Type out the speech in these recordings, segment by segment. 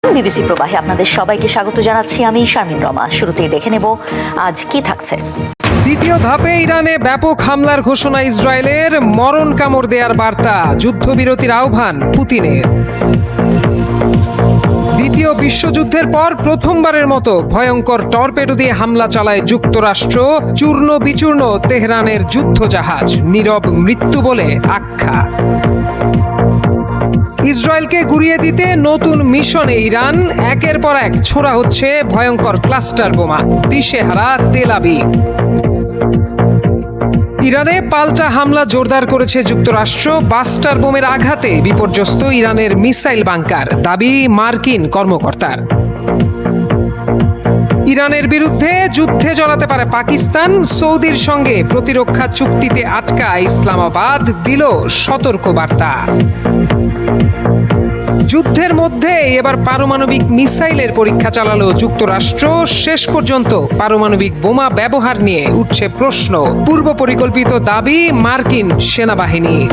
BBC প্রবাহে আপনাদের সবাইকে স্বাগত জানাচ্ছি আমি শারমিন রমা। শুরুতেই দেখে নেব আজ কি থাকছে। দ্বিতীয় ধাপে ইরানে ব্যাপক হামলার ঘোষণা ইসরায়েলের, মরণ কামড় দেওয়ার বার্তা, যুদ্ধবিরতির আহ্বান পুতিনের। দ্বিতীয় বিশ্বযুদ্ধের পর প্রথমবারের মতো ভয়ঙ্কর টর্পেডো দিয়ে হামলা চালায় যুক্তরাষ্ট্র, চূর্ণ বিচূর্ণ তেহরানের যুদ্ধজাহাজ, নীরব মৃত্যু বলে আখ্যা। ইসরায়েলকে গুড়িয়ে দিতে নতুন মিশনে ইরান, একের পর এক ছোড়া হচ্ছে ভয়ঙ্কর ক্লাস্টার বোমা, দিশেহারা তেল আবিব। ইরানে পাল্টা হামলা জোরদার করেছে যুক্তরাষ্ট্র, বাস্টার বোমের আঘাতে বিপর্যস্ত ইরানের মিসাইল বাংকার, দাবি মার্কিন কর্মকর্তার। ইরানের বিরুদ্ধে যুদ্ধে জড়াতে পারে পাকিস্তান, সৌদির সঙ্গে প্রতিরক্ষা চুক্তিতে আটকা ইসলামাবাদ, দিল সতর্ক বার্তা। যুদ্ধের মধ্যে এবার পারমাণবিক মিসাইলের পরীক্ষা চালালো যুক্তরাষ্ট্র, শেষ পর্যন্ত পারমাণবিক বোমা ব্যবহার নিয়ে উঠছে প্রশ্ন, পূর্ব পরিকল্পিত দাবি মার্কিন সেনাবাহিনীর।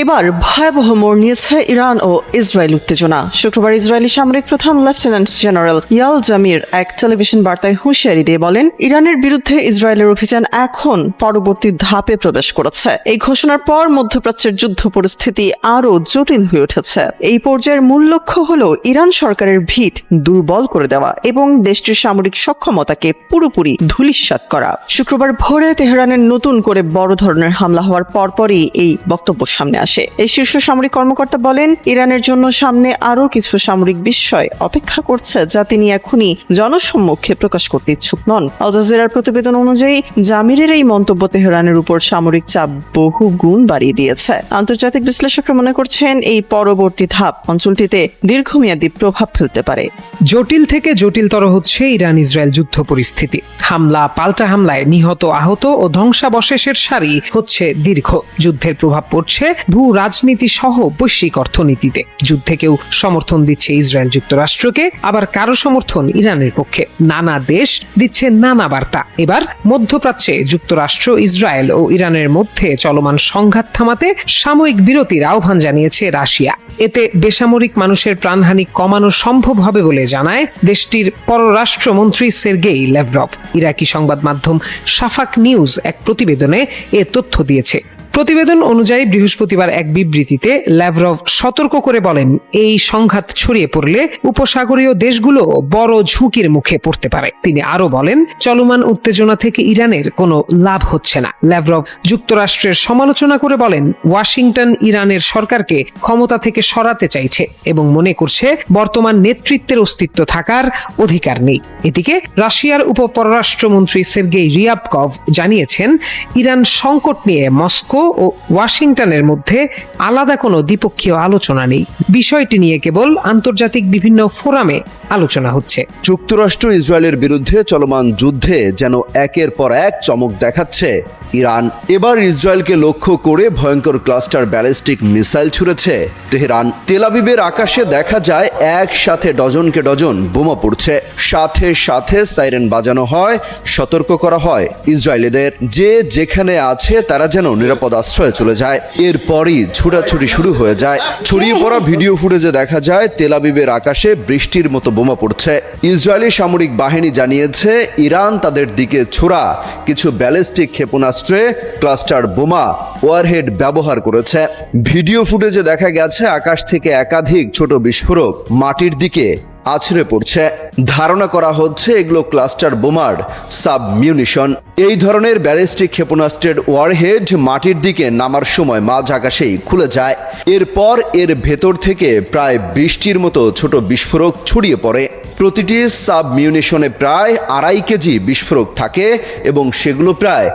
এবার ভয়াবহ মোড় নিয়েছে ইরান ও ইসরায়েল উত্তেজনা। শুক্রবার ইসরায়েলি সামরিক প্রধান লেফটেন্যান্ট জেনারেল ইয়াল জামির এক টেলিভিশন বার্তায় হুঁশিয়ারি দিয়ে বলেন, ইরানের বিরুদ্ধে ইসরায়েলের অভিযান এখন পরবর্তী ধাপে প্রবেশ করেছে। এই ঘোষণার পর মধ্যপ্রাচ্যের যুদ্ধ পরিস্থিতি আরও জটিল হয়ে উঠেছে। এই পর্যায়ের মূল লক্ষ্য হল ইরান সরকারের ভিত দুর্বল করে দেওয়া এবং দেশটির সামরিক সক্ষমতাকে পুরোপুরি ধূলিসাৎ করা। শুক্রবার ভোরে তেহরানের নতুন করে বড় ধরনের হামলা হওয়ার পরপরই এই বক্তব্য সামনে আসে। এই শীর্ষ সামরিক কর্মকর্তা বলেন, ইরানের জন্য সামনে আরও কিছু সামরিক বিস্ময় অপেক্ষা করছে, যা তিনি এখনই জনসম্মুখে প্রকাশ করতে ইচ্ছুক নন। আল জাজিরার প্রতিবেদন অনুযায়ী জামিরের এই মন্তব্য তেহরানের উপর সামরিক চাপ বহু গুণ বাড়িয়ে দিয়েছে। আন্তর্জাতিক বিশ্লেষকরা মনে করছেন, এই পরবর্তী ধাপ অঞ্চলটিতে দীর্ঘমেয়াদী প্রভাব ফেলতে পারে। জটিল থেকে জটিলতর হচ্ছে ইরান ইসরায়েল যুদ্ধ পরিস্থিতি। হামলা পাল্টা হামলায় নিহত, আহত ও ধ্বংসাবশেষের সারি হচ্ছে দীর্ঘ। যুদ্ধের প্রভাব পড়ছে ভূ রাজনীতি সহ বৈশ্বিক অর্থনীতিতে। যুদ্ধে কেউ সমর্থন দিচ্ছে ইসরায়েল যুক্তরাষ্ট্রকে, আবার কারো সমর্থন ইরানের পক্ষে। নানা দেশ দিচ্ছে নানা বার্তা। এবার মধ্যপ্রাচ্যে যুক্তরাষ্ট্র, ইসরায়েল ও ইরানের মধ্যে চলমান সংঘাত থামাতে সাময়িক বিরতির আহ্বান জানিয়েছে রাশিয়া। এতে বেসামরিক মানুষের প্রাণহানি কমানো সম্ভব হবে বলে জানায় দেশটির পররাষ্ট্রমন্ত্রী সের্গেই ল্যাভরভ। ইরাকি সংবাদ মাধ্যম শাফাক নিউজ এক প্রতিবেদনে এ তথ্য দিয়েছে। প্রতিবেদন অনুযায়ী বৃহস্পতিবার এক বিবৃতিতে ল্যাভরভ সতর্ক করে বলেন, এই সংঘাত ছড়িয়ে পড়লে উপসাগরীয় দেশগুলো বড় ঝুঁকির মুখে পড়তে পারে। তিনি আরো বলেন, চলমান উত্তেজনা থেকে ইরানের কোনো লাভ হচ্ছে না। ল্যাভরভ যুক্তরাষ্ট্রের সমালোচনা করে বলেন, ওয়াশিংটন ইরানের সরকারকে ক্ষমতা থেকে সরাতে চাইছে এবং মনে করছে বর্তমান নেতৃত্বের অস্তিত্ব থাকার অধিকার নেই। এদিকে রাশিয়ার উপপররাষ্ট্রমন্ত্রী সের্গেই রিয়াবকভ জানিয়েছেন, ইরান সংকট নিয়ে মস্কো ও ওয়াশিংটনের মধ্যে আলাদা কোনো দ্বিপক্ষীয় আলোচনা নেই। বিষয়টি নিয়ে কেবল আন্তর্জাতিক বিভিন্ন ফোরামে আলোচনা হচ্ছে। যুক্তরাষ্ট্র ইসরায়েলের বিরুদ্ধে চলমান যুদ্ধে যেন একের পর এক চমক দেখাচ্ছে ইরান। এবার ইসরায়েলকে লক্ষ্য করে ভয়ঙ্কর ক্লাস্টার ব্যালিস্টিক মিসাইল ছুড়েছে তেহরান। তেল আবিবের আকাশে দেখা যায় একসাথে ডজনকে ডজন বোমা পড়ছে। সাথে সাথে সাইরেন বাজানো হয়, সতর্ক করা হয় ইসরায়েলিদের, যে যেখানে আছে তারা যেন নিরাপদ আশ্রয়ে চলে যায়। এরপরই ছুটাছুটি শুরু হয়ে যায়। ছড়িয়ে পড়া ভিডিও ফুটেজে দেখা যায় তেল আবিবের আকাশে বৃষ্টির মতো বোমা পড়ছে। ইসরায়েলি সামরিক বাহিনী জানিয়েছে, ইরান তাদের দিকে ছোড়া কিছু ব্যালিস্টিক ক্ষেপণাস্ত্রে ক্লাস্টার বোমা ওয়ারহেড ব্যবহার করেছে। ভিডিও ফুটেজে দেখা গেছে আকাশ থেকে একাধিক ছোট বিস্ফোরক মাটির দিকে আছড়ে পড়ছে। ধারণা করা হচ্ছে এগুলো ক্লাস্টার বোমার সাবমিউনিশন। এই ধরনের ব্যালিস্টিক ক্ষেপণাস্ত্রের ওয়ারহেড মাটির দিকে নামার সময় মাঝ আকাশেই খুলে যায়। এরপর এর ভেতর থেকে প্রায় 20টির মতো ছোট বিস্ফোরক ছড়িয়ে পড়ে। প্রতিটি সাবমিউনিশনে প্রায় 2.5 কেজি বিস্ফোরক থাকে এবং সেগুলো প্রায়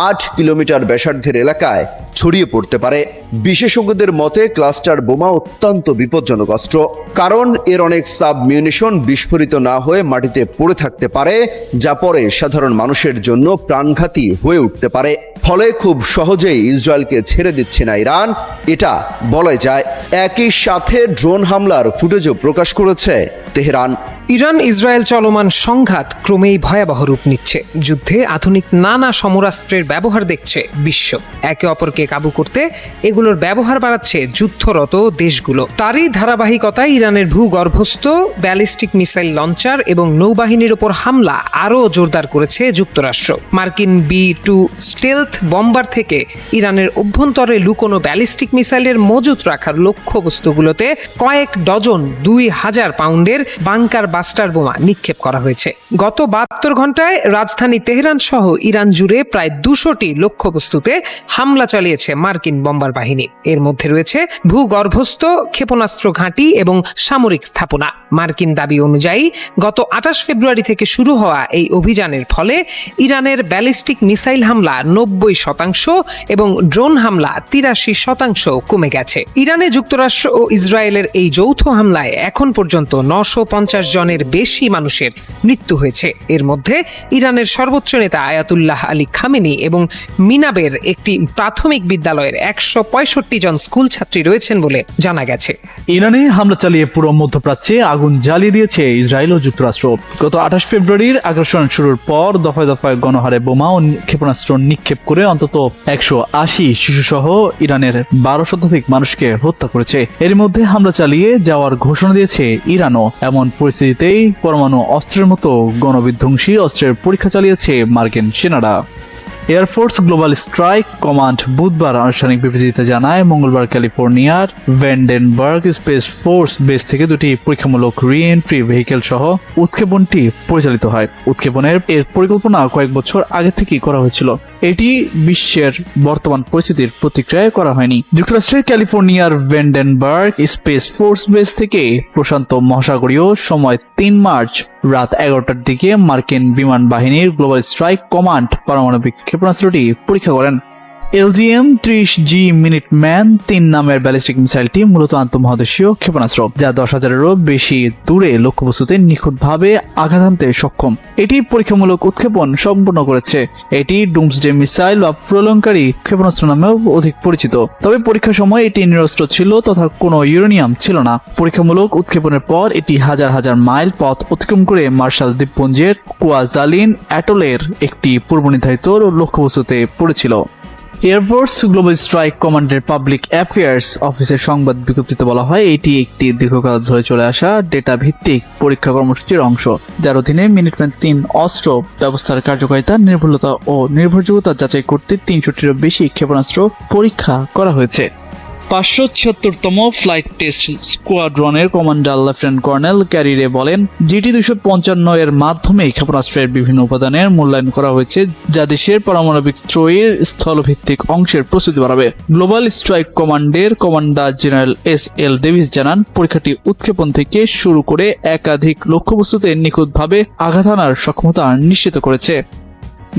8 কিলোমিটার ব্যাসার্ধের এলাকায় ছড়িয়ে পড়তে পারে। বিশেষজ্ঞদের মতে ক্লাস্টার বোমা অত্যন্ত বিপজ্জনক অস্ত্র, কারণ এর অনেক সাবমিউনিশন বিস্ফোরিত না হয়ে মাটিতে পড়ে থাকতে পারে, যা পরে সাধারণ মানুষের জন্য প্রাণঘাতী হয়ে উঠতে পারে। ফলে খুব সহজেই ইসরায়েলকে ছেড়ে দিচ্ছে না ইরান, এটা বলা যায়। একই সাথে ড্রোন হামলার ফুটেজও প্রকাশ করেছে তেহরান। ইরান ইসরায়েল চলমান সংঘাত ক্রমেই ভয়াবহ রূপ নিচ্ছে। যুদ্ধে আধুনিক নানা সমরাস্ত্রের ব্যবহার দেখছে বিশ্ব। একে অপরকে কাবু করতে এগুলোর ব্যবহার বাড়াচ্ছে যুদ্ধরত দেশগুলো। তারই ধারাবাহিকতায় ইরানের ভূগর্ভস্থ ব্যালিস্টিক মিসাইল লঞ্চার এবং নৌবাহিনীর ওপর হামলা আরও জোরদার করেছে যুক্তরাষ্ট্র। মার্কিন B-2 স্টেলথ বম্বার থেকে ইরানের অভ্যন্তরে লুকোনো ব্যালিস্টিক মিসাইলের মজুত রাখার লক্ষ্যবস্তুগুলোতে কয়েক ডজন 2000 পাউন্ডের বাংকার বাস্টার বোমা নিক্ষেপ করা হয়েছে। গত 72 ঘন্টায় রাজধানী তেহরান সহ ইরান জুড়ে প্রায় 200টি লক্ষ্যবস্তুতে হামলা চালিয়েছে মার্কিন বম্বার বাহিনী। এর মধ্যে রয়েছে ভূগর্ভস্থ ক্ষেপণাস্ত্র ঘাঁটি এবং সামরিক স্থাপনা। মার্কিন দাবি অনুযায়ী গত 28 ফেব্রুয়ারি থেকে শুরু হওয়া এই অভিযানের ফলে ইরানের ব্যালিস্টিক মিসাইল হামলা 90% এবং ড্রোন হামলা 83% কমে গেছে। ইরানে যুক্তরাষ্ট্র ও ইসরায়েলের এই যৌথ হামলায় এখন পর্যন্ত 950 জনের বেশি মানুষের মৃত্যু হয়েছে। এর মধ্যে ইরানের সর্বোচ্চ নেতা আয়াতুল্লাহ আলী খামেনি এবং মিনাবের একটি প্রাথমিক বিদ্যালয়ের 165 জন স্কুল ছাত্রী রয়েছেন বলে জানা গেছে। ইরানে হামলা চালিয়ে পুরো মধ্যপ্রাচ্যে আগুন জ্বালিয়ে দিয়েছে ইসরায়েল ও যুক্তরাষ্ট্র। গত 28 ফেব্রুয়ারির আগ্রাসন শুরুর পর দফায় দফায় গণহারে বোমা ও ক্ষেপণাস্ত্র নিক্ষেপ করে অন্তত 180 শিশুসহ ইরানের 12 শতাধিক মানুষকে হত্যা করেছে। এর মধ্যে হামলা চালিয়ে যাওয়ার ঘোষণা দিয়েছে ইরানও। এমন পরিস্থিতিতেই পরমাণু অস্ত্রের মতো গণবিধ্বংসী অস্ত্রের পরীক্ষা চালিয়েছে মার্কিন সেনারা। এয়ারফোর্স গ্লোবাল স্ট্রাইক কমান্ড বুধবার আনুষ্ঠানিক বিবৃতিতে জানায়, মঙ্গলবার ক্যালিফোর্নিয়ার ভ্যান্ডেনবার্গ স্পেস ফোর্স বেস থেকে দুটি পরীক্ষামূলক রি-এন্ট্রি ভেহিকেল সহ উৎক্ষেপণটি পরিচালিত হয়। উৎক্ষেপণের এর পরিকল্পনা কয়েক বছর আগে থেকেই করা হয়েছিল। এটি বিশ্বের বর্তমান পরিস্থিতির প্রতিক্রিয়ায় করা হয়নি। যুক্তরাষ্ট্রের ক্যালিফোর্নিয়ার ভ্যান্ডেনবার্গ স্পেস ফোর্স বেস থেকে প্রশান্ত মহাসাগরীয় সময় 3 মার্চ রাত 11টার দিকে মার্কিন বিমান বাহিনীর গ্লোবাল স্ট্রাইক কমান্ড পারমাণবিক ক্ষেপণাস্ত্রটি পরীক্ষা করেন। LGM-30G মিনিটম্যান 3 নামের ব্যালিস্টিক মিসাইলটি মূলত আন্তঃমহাদেশীয় ক্ষেপণাস্ত্র, যা 10,000-এরও বেশি দূরে লক্ষ্যবস্তুতে নিখুঁতভাবে আঘাত হানতে সক্ষম। এটি পরীক্ষামূলক উৎক্ষেপণ সম্পন্ন করেছে। এটি ডুমসডে মিসাইল বা প্রলয়ঙ্কারী ক্ষেপণাস্ত্র নামেও অধিক পরিচিত। তবে পরীক্ষার সময় এটি নিরস্ত্র ছিল তথা কোনো ইউরেনিয়াম ছিল না। পরীক্ষামূলক উৎক্ষেপণের পর এটি হাজার হাজার মাইল পথ অতিক্রম করে মার্শাল দ্বীপপুঞ্জের কোয়াজালিন অ্যাটলের একটি পূর্বনির্ধারিত লক্ষ্যবস্তুতে পড়েছিল। এয়ারফোর্স গ্লোবাল স্ট্রাইক কমান্ডের পাবলিক অ্যাফেয়ার্স অফিসের সংবাদ বিজ্ঞপ্তিতে বলা হয়, এটি একটি দীর্ঘকাল ধরে চলে আসা ডেটা ভিত্তিক পরীক্ষা কর্মসূচির অংশ, যার অধীনে মিনিটম্যান 3 অস্ত্র ব্যবস্থার কার্যকারিতা, নির্ভুলতা ও নির্ভরযোগ্যতা যাচাই করতে 300টিরও বেশি ক্ষেপণাস্ত্র পরীক্ষা করা হয়েছে। 576তম ফ্লাইট টেস্ট স্কোয়াড্রনের commander lieutenant colonel Carrie Ray বলেন, GT-255 এর মাধ্যমে ক্ষেপণাস্ত্রের বিভিন্ন উপাদানের মূল্যায়ন করা হয়েছে, যা দেশের পারমাণবিক ত্রয়ীর স্থলভিত্তিক অংশের প্রস্তুতি বাড়াবে। গ্লোবাল স্ট্রাইক কমান্ডের কমান্ডার জেনারেল S.L. ডেভিস জানান, পরীক্ষাটি উৎক্ষেপণ থেকে শুরু করে একাধিক লক্ষ্যবস্তুতে নিখুঁতভাবে আঘাত হানার সক্ষমতা নিশ্চিত করেছে।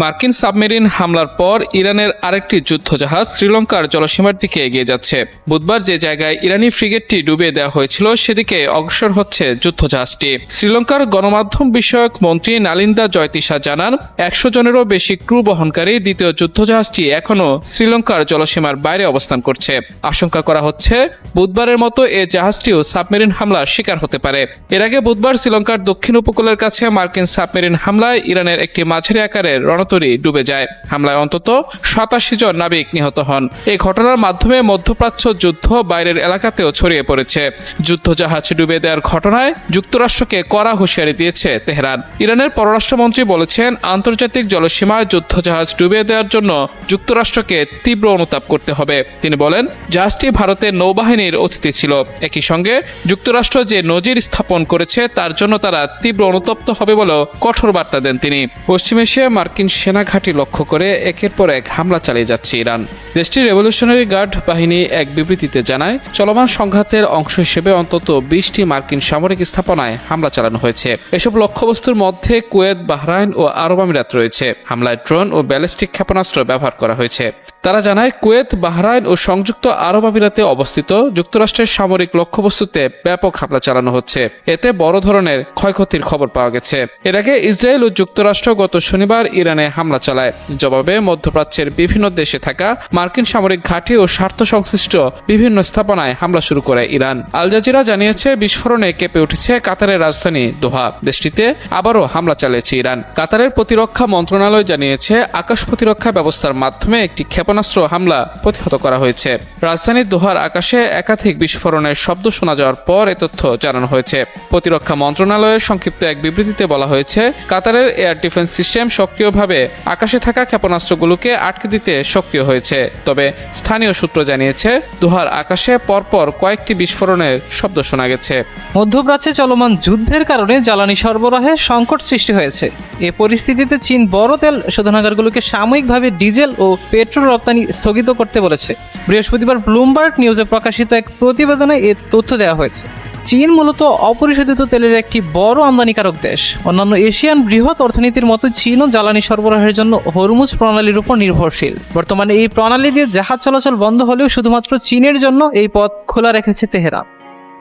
মার্কিন সাবমেরিন হামলার পর ইরানের আরেকটি যুদ্ধজাহাজ শ্রীলঙ্কার জলসীমার দিকে এগিয়ে যাচ্ছে। বুধবার যে জায়গায় ইরানি ফ্রিগেটটি ডুবিয়ে দেওয়া হয়েছিল সেদিকে অগ্রসর হচ্ছে যুদ্ধজাহাজটি। শ্রীলঙ্কার গণমাধ্যম বিষয়ক মন্ত্রী নালিন্দা জয়তিসা জানান, 100 জনেরও বেশি ক্রু বহনকারী দ্বিতীয় যুদ্ধজাহাজটি এখনও শ্রীলঙ্কার জলসীমার বাইরে অবস্থান করছে। আশঙ্কা করা হচ্ছে বুধবারের মতো এ জাহাজটিও সাবমেরিন হামলার শিকার হতে পারে। এর আগে বুধবার শ্রীলঙ্কার দক্ষিণ উপকূলের কাছে মার্কিন সাবমেরিন হামলায় ইরানের একটি মাঝারি আকারের রণতরী ডুবে যায়। হামলায় অন্তত 87 জন নাবিক নিহত হন। এই ঘটনার মাধ্যমে মধ্যপ্রাচ্য যুদ্ধ বাইরের এলাকাতেও ছড়িয়ে পড়েছে। যুদ্ধজাহাজ ডুবে দেওয়ার ঘটনায় যুক্তরাষ্ট্রকে কড়া হুঁশিয়ারি দিয়েছে তেহরান। ইরানের পররাষ্ট্রমন্ত্রী বলেছেন, আন্তর্জাতিক জলসীমায় যুদ্ধজাহাজ ডুবিয়ে দেওয়ার জন্য যুক্তরাষ্ট্রকে তীব্র অনুতাপ করতে হবে। তিনি বলেন, জাহাজটি ভারতের নৌবাহিনীর অতিথি ছিল। একই সঙ্গে যুক্তরাষ্ট্র যে নজির স্থাপন করেছে তার জন্য তারা তীব্র অনুতপ্ত হবে বলেও কঠোর বার্তা দেন তিনি। পশ্চিম এশিয়ায় মার্কিন সেনা ঘাঁটি লক্ষ্য করে একের পর এক হামলা চালিয়ে যাচ্ছে ইরান। দেশটির রেভলিউশনারি গার্ড বাহিনী এক বিবৃতিতে জানায়, চলমান সংঘাতের অংশ হিসেবে অন্তত 20টি মার্কিন সামরিক স্থাপনায় হামলা চালানো হয়েছে। এসব লক্ষ্যবস্তুর মধ্যে কুয়েত, বাহরাইন ও আরব আমিরাত রয়েছে। হামলায় ড্রোন ও ব্যালিস্টিক ক্ষেপণাস্ত্র ব্যবহার করা হয়েছে। তারা জানায় কুয়েত, বাহরাইন ও সংযুক্ত আরব আমিরাতে অবস্থিত যুক্তরাষ্ট্রের সামরিক লক্ষ্যবস্তুতে ব্যাপক হামলা চালানো হচ্ছে। এতে বড় ধরনের ক্ষয়ক্ষতির খবর পাওয়া গেছে। এর আগে ইসরায়েল ও যুক্তরাষ্ট্র গত শনিবার ইরানে হামলা চালায়। জবাবে মধ্যপ্রাচ্যের বিভিন্ন দেশে থাকা মার্কিন সামরিক ঘাঁটি ও স্বার্থ সংশ্লিষ্ট বিভিন্ন স্থাপনায় হামলা শুরু করে ইরান। আল জাজিরা জানিয়েছে বিস্ফোরণে কেঁপে উঠেছে কাতারের রাজধানী দোহা। দেশটিতে আবারও হামলা চালিয়েছে ইরান। কাতারের প্রতিরক্ষা মন্ত্রণালয় জানিয়েছে আকাশ প্রতিরক্ষা ব্যবস্থার মাধ্যমে একটি ক্ষেপণাস্ত্র হামলা প্রতিহত করা হয়েছে। রাজধানীর দোহার আকাশে একাধিক বিস্ফোরণের শব্দ শোনা যাওয়ার পর এ তথ্য জানানো হয়েছে। প্রতিরক্ষা মন্ত্রণালয়ের সংক্ষিপ্ত এক বিবৃতিতে বলা হয়েছে, কাতারের এয়ার ডিফেন্স সিস্টেম সক্রিয়ভাবে আকাশে থাকা ক্ষেপণাস্ত্রগুলোকে আটকে দিতে সক্রিয় হয়েছে। তবে স্থানীয় সূত্র জানিয়েছে দোহার আকাশে পরপর কয়েকটি বিস্ফোরণের শব্দ শোনা গেছে। মধ্যপ্রাচ্যে চলমান যুদ্ধের কারণে জ্বালানি সরবরাহে সংকট সৃষ্টি হয়েছে। এ পরিস্থিতিতে চীন বড় তেল শোধনাগারগুলোকে সাময়িকভাবে ডিজেল ও পেট্রোল রপ্তানি স্থগিত করতে বলেছে। বৃহস্পতিবার ব্লুমবার্গ নিউজে প্রকাশিত এক প্রতিবেদনে এ তথ্য দেওয়া হয়েছে। চীন মূলত অপরিশোধিত তেলের একটি বড় আমদানিকারক দেশ। অন্যান্য এশিয়ান বৃহৎ অর্থনীতির মতো চীনও জ্বালানি সরবরাহের জন্য হরমুজ প্রণালীর উপর নির্ভরশীল। বর্তমানে এই প্রণালী দিয়ে জাহাজ চলাচল বন্ধ হলেও শুধুমাত্র চীনের জন্য এই পথ খোলা রেখেছে তেহরান।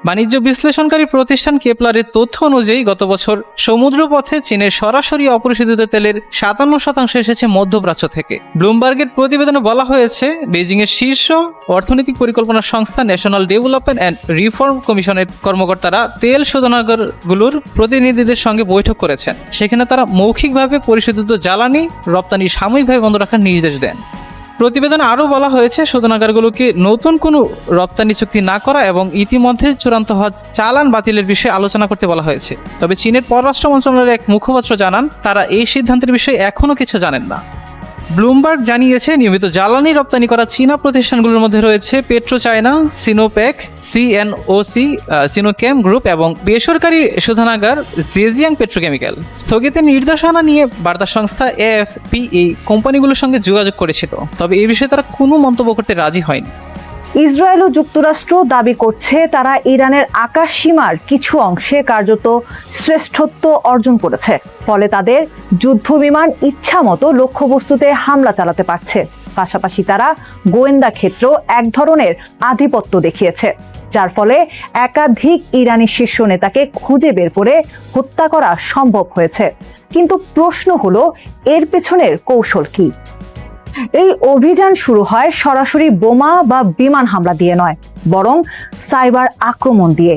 বাণিজ্য বিশ্লেষণকারী প্রতিষ্ঠান কেপলারের তথ্য অনুযায়ী গত বছর সমুদ্রপথে চীনের সরাসরি অপরিশোধিত তেলের 57% এসেছে মধ্যপ্রাচ্য থেকে। ব্লুমবার্গের প্রতিবেদনে বলা হয়েছে, বেজিংয়ের শীর্ষ অর্থনৈতিক পরিকল্পনা সংস্থা ন্যাশনাল ডেভেলপমেন্ট অ্যান্ড রিফর্ম কমিশনের কর্মকর্তারা তেল শোধনাগারগুলোর প্রতিনিধিদের সঙ্গে বৈঠক করেছেন। সেখানে তারা মৌখিকভাবে পরিশোধিত জ্বালানি রপ্তানি সাময়িকভাবে বন্ধ রাখার নির্দেশ দেন। প্রতিবেদনে আরও বলা হয়েছে, শোধনাগারগুলোকে নতুন কোনো রপ্তানি চুক্তি না করা এবং ইতিমধ্যে চূড়ান্ত হওয়া চালান বাতিলের বিষয়ে আলোচনা করতে বলা হয়েছে। তবে চীনের পররাষ্ট্র মন্ত্রণালয়ের এক মুখপাত্র জানান, তারা এই সিদ্ধান্তের বিষয়ে এখনও কিছু জানেন না। ব্লুমবার্গ জানিয়েছে, নিয়মিত জ্বালানি রপ্তানি করা চীনা প্রতিষ্ঠানগুলোর মধ্যে রয়েছে Petro China, Sinopec, CNOOC, Sinochem group এবং বেসরকারি শোধনাগার জেজিয়াং পেট্রোকেমিক্যাল। স্থগিতের নির্দেশনা নিয়ে বার্তা সংস্থা এএফপি এই কোম্পানিগুলোর সঙ্গে যোগাযোগ করেছিল, তবে এই বিষয়ে তারা কোনো মন্তব্য করতে রাজি হয়নি। ইসরায়েল ও যুক্তরাষ্ট্র দাবি করছে তারা ইরানের আকাশ সীমার কিছু অংশে কার্যত শ্রেষ্ঠত্ব অর্জন করেছে। ফলে তাদের যুদ্ধ বিমান ইচ্ছা মতো লক্ষ্যবস্তুতে হামলা চালাতে পারছে। পাশাপাশি তারা গোয়েন্দা ক্ষেত্রেও এক ধরনের আধিপত্য দেখিয়েছে, যার ফলে একাধিক ইরানি শীর্ষ নেতাকে খুঁজে বের করে হত্যা করা সম্ভব হয়েছে। কিন্তু প্রশ্ন হলো, এর পেছনের কৌশল কি? এই অভিযান শুরু হয় সরাসরি বোমা বা বিমান হামলা দিয়ে নয়, বরং সাইবার আক্রমণ দিয়ে।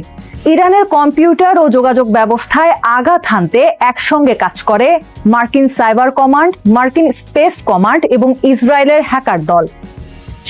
ইরানের কম্পিউটার ও যোগাযোগ ব্যবস্থায় আঘাত হানতে একসঙ্গে কাজ করে মার্কিন সাইবার কমান্ড, মার্কিন স্পেস কমান্ড এবং ইসরায়েলের হ্যাকার দল।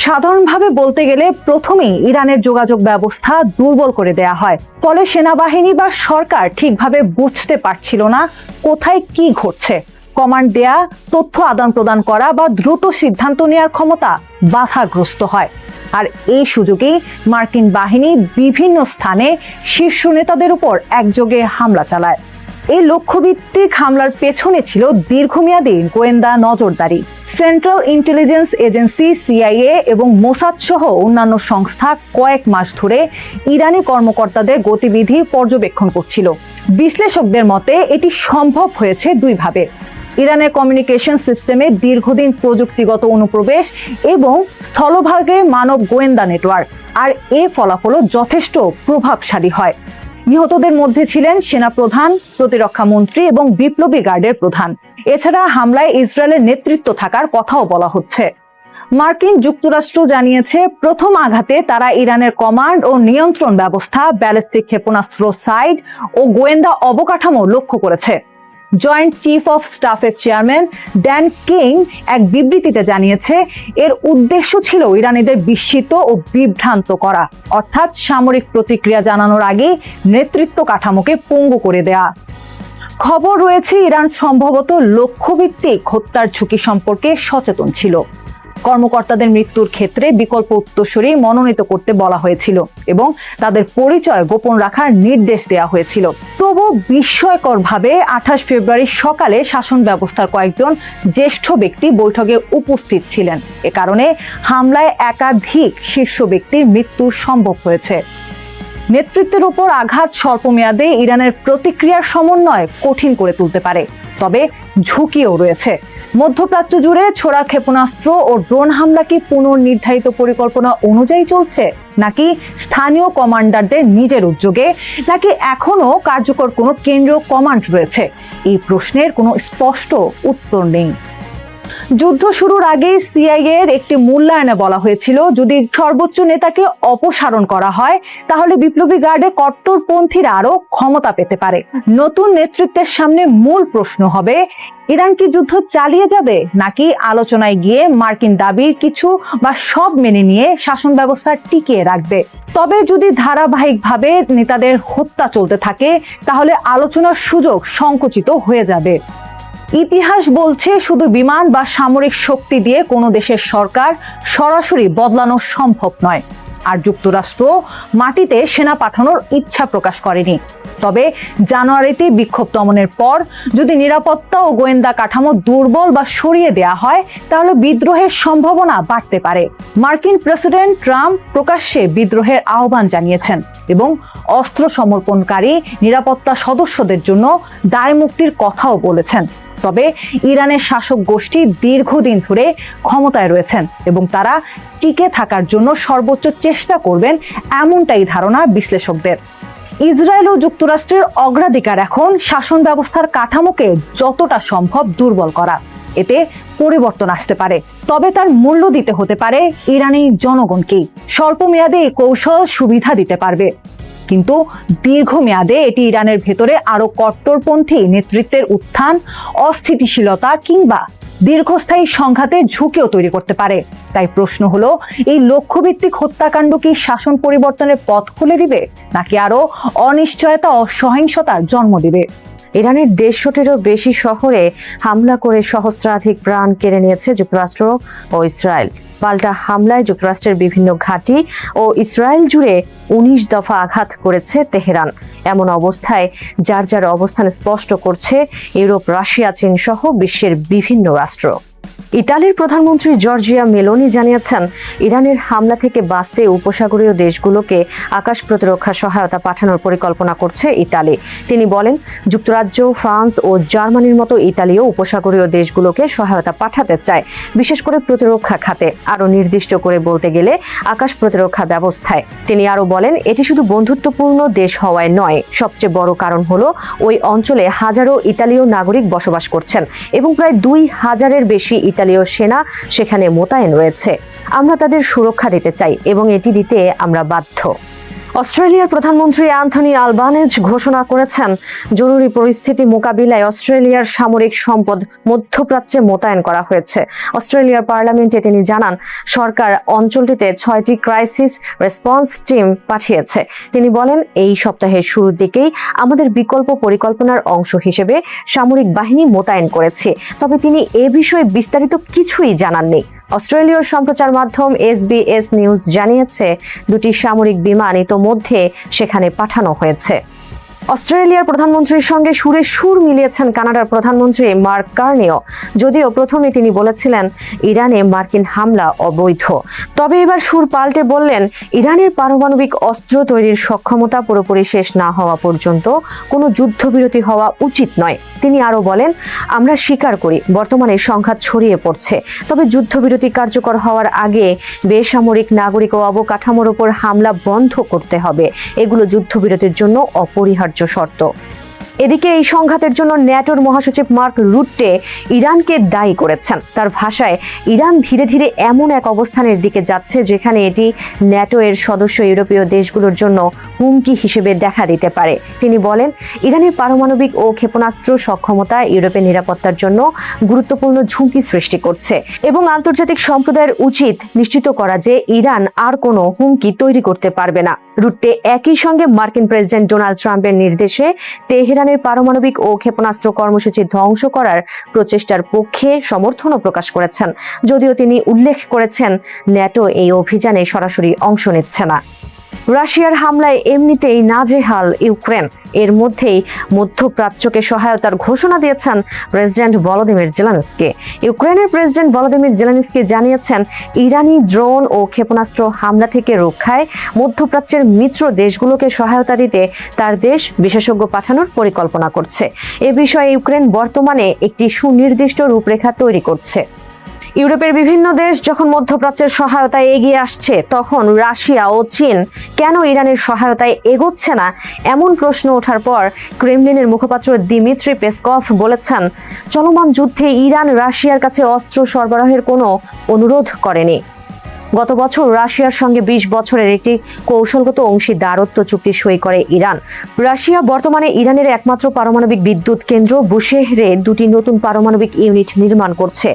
সাধারণভাবে বলতে গেলে প্রথমেই ইরানের যোগাযোগ ব্যবস্থা দুর্বল করে দেয়া হয়। ফলে সেনাবাহিনী বা সরকার ঠিকভাবে বুঝতে পারছিল না কোথায় কি ঘটছে। কমান্ড দেয়া, তথ্য আদান প্রদান করা বা দ্রুত সিদ্ধান্ত নেওয়ার ক্ষমতা বাধাগ্রস্ত হয়। আর এই সুযোগেই মার্কিন বাহিনী বিভিন্ন স্থানে শীর্ষ নেতাদের উপর একযোগে হামলা চালায়। এই লক্ষ্যভিত্তিক হামলার পেছনে ছিল দীর্ঘমেয়াদী গোয়েন্দা নজরদারি। সেন্ট্রাল ইন্টেলিজেন্স এজেন্সি সিআইএ এবং মোসাদ সহ অন্যান্য সংস্থা কয়েক মাস ধরে ইরানি কর্মকর্তাদের গতিবিধি পর্যবেক্ষণ করছিল। বিশ্লেষকদের মতে এটি সম্ভব হয়েছে দুইভাবে: ইরানের কমিউনিকেশন সিস্টেমে দীর্ঘদিন প্রযুক্তিগত অনুপ্রবেশ এবং স্থলভাগে মানব গোয়েন্দা নেটওয়ার্ক। আর এ ফলাফলও যথেষ্ট প্রভাবশালী হয়। নিহতদের মধ্যে ছিলেন সেনাপ্রধান, প্রতিরক্ষা মন্ত্রী এবং বিপ্লবী গার্ডের প্রধান। এছাড়া হামলায় ইসরায়েলের নেতৃত্ব থাকার কথাও বলা হচ্ছে। মার্কিন যুক্তরাষ্ট্র জানিয়েছে, প্রথম আঘাতে তারা ইরানের কমান্ড ও নিয়ন্ত্রণ ব্যবস্থা, ব্যালিস্টিক ক্ষেপণাস্ত্র সাইট ও গোয়েন্দা অবকাঠামো লক্ষ্য করেছে। জয়েন্ট চিফ অফ স্টাফের চেয়ারম্যান ড্যান কিং এক বিবৃতিতে জানিয়েছে, এর উদ্দেশ্য ছিল ইরানিদের বিস্মিত ও বিভ্রান্ত করা, অর্থাৎ সামরিক প্রতিক্রিয়া জানানোর আগে নেতৃত্ব কাঠামোকে পঙ্গু করে দেয়া। খবর রয়েছে, ইরান সম্ভবত লক্ষ্যভিত্তিক হত্যার ঝুঁকি সম্পর্কে সচেতন ছিল। কর্মকর্তাদের মৃত্যুর ক্ষেত্রে বিকল্প উত্তরসূরি মনোনীত করতে বলা হয়েছিল এবং তাদের পরিচয় গোপন রাখার নির্দেশ দেওয়া হয়েছিল। তবু বিস্ময়করভাবে 28 ফেব্রুয়ারি সকালে শাসন ব্যবস্থার কয়েকজন জ্যেষ্ঠ ব্যক্তি বৈঠকে উপস্থিত ছিলেন। এ কারণে হামলায় একাধিক শীর্ষ ব্যক্তির মৃত্যু সম্ভব হয়েছে। নেতৃত্বের উপর আঘাত স্বল্পমেয়াদে ইরানের প্রতিক্রিয়ার সমন্বয় কঠিন করে তুলতে পারে, তবে ঝুঁকিও রয়েছে। মধ্যপ্রাচ্য জুড়ে ছোড়া ক্ষেপণাস্ত্র ও ড্রোন হামলা কি পুনর্নির্ধারিত পরিকল্পনা অনুযায়ী চলছে, নাকি স্থানীয় কমান্ডারদের নিজের উদ্যোগে, নাকি এখনো কার্যকর কোনো কেন্দ্রীয় কমান্ড রয়েছে? এই প্রশ্নের কোনো স্পষ্ট উত্তর নেই। যুদ্ধ শুরুর আগে সিআইএ এর একটি মূল্যায়নে বলা হয়েছিল, যদি সর্বোচ্চ নেতাকে অপসারণ করা হয় তাহলে বিপ্লবী গার্ডে কট্টরপন্থীরা আরো ক্ষমতা পেতে পারে। নতুন নেতৃত্বের সামনে মূল প্রশ্ন হবে, ইরান কি যুদ্ধ চালিয়ে যাবে, নাকি আলোচনায় গিয়ে মার্কিন দাবির কিছু বা সব মেনে নিয়ে শাসন ব্যবস্থা টিকিয়ে রাখবে? তবে যদি ধারাবাহিকভাবে নেতাদের হত্যা চলতে থাকে তাহলে আলোচনার সুযোগ সংকুচিত হয়ে যাবে। ইতিহাস বলছে শুধু বিমান বা সামরিক শক্তি দিয়ে কোনো দেশের সরকার সরাসরি বদলানো সম্ভব নয়। আর যুক্তরাষ্ট্র মাটিতে সেনা পাঠানোর ইচ্ছা প্রকাশ করেনি। তবে জানুয়ারিতে বিক্ষোভ দমনের পর যদি নিরাপত্তা ও গোয়েন্দা কাঠামো দুর্বল বা সরিয়ে দেওয়া হয় তাহলে বিদ্রোহের সম্ভাবনা বাড়তে পারে। মার্কিন প্রেসিডেন্ট ট্রাম্প প্রকাশ্যে বিদ্রোহের আহ্বান জানিয়েছেন এবং অস্ত্র সমর্পণকারী নিরাপত্তা সদস্যদের জন্য দায় মুক্তির কথাও বলেছেন। তবে ইরানের শাসক গোষ্ঠী দীর্ঘদিন ধরে ক্ষমতায় রয়েছেন এবং তারা টিকে থাকার জন্য সর্বোচ্চ চেষ্টা করবেন, এমনটাই ধারণা বিশ্লেষকদের। ইসরায়েল ও যুক্তরাষ্ট্রের অগ্রাধিকার এখন শাসন ব্যবস্থার কাঠামোকে যতটা সম্ভব দুর্বল করা। এতে পরিবর্তন আসতে পারে, তবে তার মূল্য দিতে হতে পারে ইরানি জনগণকেই। স্বল্প মেয়াদে এই কৌশল সুবিধা দিতে পারবে, কিন্তু দীর্ঘমেয়াদে এটি ইরানের ভেতরে আরো কট্টরপন্থী নেতৃত্বের উত্থান, অস্থিতিশীলতা কিংবা দীর্ঘস্থায়ী সংঘাতের ঝুঁকিও তৈরি করতে পারে। তাই প্রশ্ন হলো, এই লক্ষ্যভিত্তিক হত্যাকাণ্ড কি শাসন পরিবর্তনের পথ খুলে দিবে, নাকি আরো অনিশ্চয়তা ও সহিংসতার জন্ম দিবে? ইরানের 150টিরও বেশি শহরে হামলা করে সহস্রাধিক প্রাণ কেড়ে নিয়েছে যুক্তরাষ্ট্র ও ইসরায়েল। পাল্টা হামলায় যুক্তরাষ্ট্রের বিভিন্ন ঘাঁটি ও ইসরায়েল জুড়ে 19 দফা আঘাত করেছে তেহরান। এমন অবস্থায় যার যার অবস্থান স্পষ্ট করছে ইউরোপ, রাশিয়া, চীন সহ বিশ্বের বিভিন্ন রাষ্ট্র। ইতালির প্রধানমন্ত্রী জর্জিয়া মেলোনি জানিয়েছেন, ইরানের হামলা থেকে বাঁচতে উপসাগরীয় দেশগুলোকে আকাশ প্রতিরক্ষা সহায়তা পাঠানোর পরিকল্পনা করছে ইতালি। তিনি বলেন, যুক্তরাজ্য, ফ্রান্স ও জার্মানির মতো ইতালিও উপসাগরীয় দেশগুলোকে সহায়তা পাঠাতে চায়, বিশেষ করে প্রতিরক্ষা খাতে, আরও নির্দিষ্ট করে বলতে গেলে আকাশ প্রতিরক্ষা ব্যবস্থায়। তিনি আরও বলেন, এটি শুধু বন্ধুত্বপূর্ণ দেশ হওয়ায় নয়, সবচেয়ে বড় কারণ হলো ওই অঞ্চলে হাজারো ইতালীয় নাগরিক বসবাস করছেন এবং প্রায় 2000-এর বেশি ইতালীয় সেনা সেখানে মোতায়েন রয়েছে। আমরা তাদের সুরক্ষা দিতে চাই এবং এটি দিতে আমরা বাধ্য। অস্ট্রেলিয়ার প্রধানমন্ত্রী অ্যান্থনি আলবানেজ ঘোষণা করেছেন, জরুরি পরিস্থিতি মোকাবিলায় অস্ট্রেলিয়ার সামরিক সম্পদ মধ্যপ্রাচ্যে মোতায়েন করা হয়েছে। অস্ট্রেলিয়ার পার্লামেন্টে তিনি জানান, সরকার অঞ্চলটিতে 6টি ক্রাইসিস রেসপন্স টিম পাঠিয়েছে। তিনি বলেন, এই সপ্তাহের শুরুর দিকেই আমাদের বিকল্প পরিকল্পনার অংশ হিসেবে সামরিক বাহিনী মোতায়েন করেছে। তবে তিনি এ বিষয়ে বিস্তারিত কিছুই জানাননি। অস্ট্রেলীয় সম্প্রচার মাধ্যম SBS নিউজ জানিয়েছে, 2টি সামরিক বিমান ইতোমধ্যে সেখানে পাঠানো হয়েছে। অস্ট্রেলিয়ার প্রধানমন্ত্রীর সঙ্গে সুরে সুর মিলিয়েছেন কানাডার প্রধানমন্ত্রী মার্ক কার্নিও। যদিও প্রথমে তিনি বলেছিলেন ইরানে মার্কিন হামলা অবৈধ, তবে এবার সুর পাল্টে বললেন, ইরানের পারমাণবিক অস্ত্র তৈরির সক্ষমতা পুরোপুরি শেষ না হওয়া পর্যন্ত কোনো যুদ্ধবিরতি হওয়া উচিত নয়। তিনি আরও বলেন, আমরা স্বীকার করি বর্তমানে সংঘাত ছড়িয়ে পড়ছে, তবে যুদ্ধবিরতি কার্যকর হওয়ার আগে বেসামরিক, নাগরিক ও অবকাঠামোর উপর হামলা বন্ধ করতে হবে। এগুলো যুদ্ধবিরতির জন্য অপরিহার্য শর্ত। এদিকে এই সংঘাতের জন্য ন্যাটোর মহাসচিব মার্ক রুটে ইরানকে দায়ী করেছেন। তার ভাষায়, ইরান ধীরে ধীরে এমন এক অবস্থানের দিকে যাচ্ছে যেখানে এটি ন্যাটো এর সদস্য ইউরোপীয় দেশগুলোর জন্য হুমকি হিসেবে দেখা দিতে পারে। তিনি বলেন, ইরানের পারমাণবিক ও ক্ষেপণাস্ত্র সক্ষমতা ইউরোপের নিরাপত্তার জন্য গুরুত্বপূর্ণ ঝুঁকি সৃষ্টি করছে এবং আন্তর্জাতিক সম্প্রদায়ের উচিত নিশ্চিত করা যে ইরান আর কোনো হুমকি তৈরি করতে পারবে না। রুটে একই সঙ্গে মার্কিন প্রেসিডেন্ট ডোনাল্ড ট্রাম্পের নির্দেশে তেহরানের পারমাণবিক ও ক্ষেপণাস্ত্র কর্মসূচি ধ্বংস করার প্রচেষ্টার পক্ষে সমর্থনও প্রকাশ করেছেন, যদিও তিনি উল্লেখ করেছেন ন্যাটো এই অভিযানে সরাসরি অংশ নিচ্ছে না। রাশিয়ার হামলায় এমনিতেই নাজেহাল ইউক্রেন। এর মধ্যেই মধ্যপ্রাচ্যকে সহায়তার ঘোষণা দিয়েছেন প্রেসিডেন্ট ভলোদিমির জেলেনস্কি। ইউক্রেনের প্রেসিডেন্ট ভলোদিমির জেলেনস্কি জানিয়েছেন, ইরানি ড্রোন ও ক্ষেপণাস্ত্র হামলা থেকে রক্ষায় মধ্যপ্রাচ্যের মিত্র দেশগুলোকে সহায়তা দিতে তার দেশ বিশেষজ্ঞ পাঠানোর পরিকল্পনা করছে। এ বিষয়ে ইউক্রেন বর্তমানে একটি সুনির্দিষ্ট রূপরেখা তৈরি করছে। ইউরোপের বিভিন্ন দেশ যখন মধ্যপ্রাচ্যের সহায়তায় এগিয়ে আসছে, তখন রাশিয়া ও চীন কেন ইরানের সহায়তায় এগোচ্ছে না, এমন প্রশ্ন ওঠার পর ক্রেমলিনের মুখপাত্র দিমিত্রি পেসকভ বলেছেন, চলমান যুদ্ধে ইরান রাশিয়ার কাছে অস্ত্র সরবরাহের কোনো অনুরোধ করেনি। গত বছর রাশিয়ার সঙ্গে 20 বছরের একটি কৌশলগত অংশীদারত্ব চুক্তি সই করে ইরান। রাশিয়া বর্তমানে ইরানের একমাত্র পারমাণবিক বিদ্যুৎ কেন্দ্র বুশেহরে 2টি নতুন পারমাণবিক ইউনিট নির্মাণ করছে।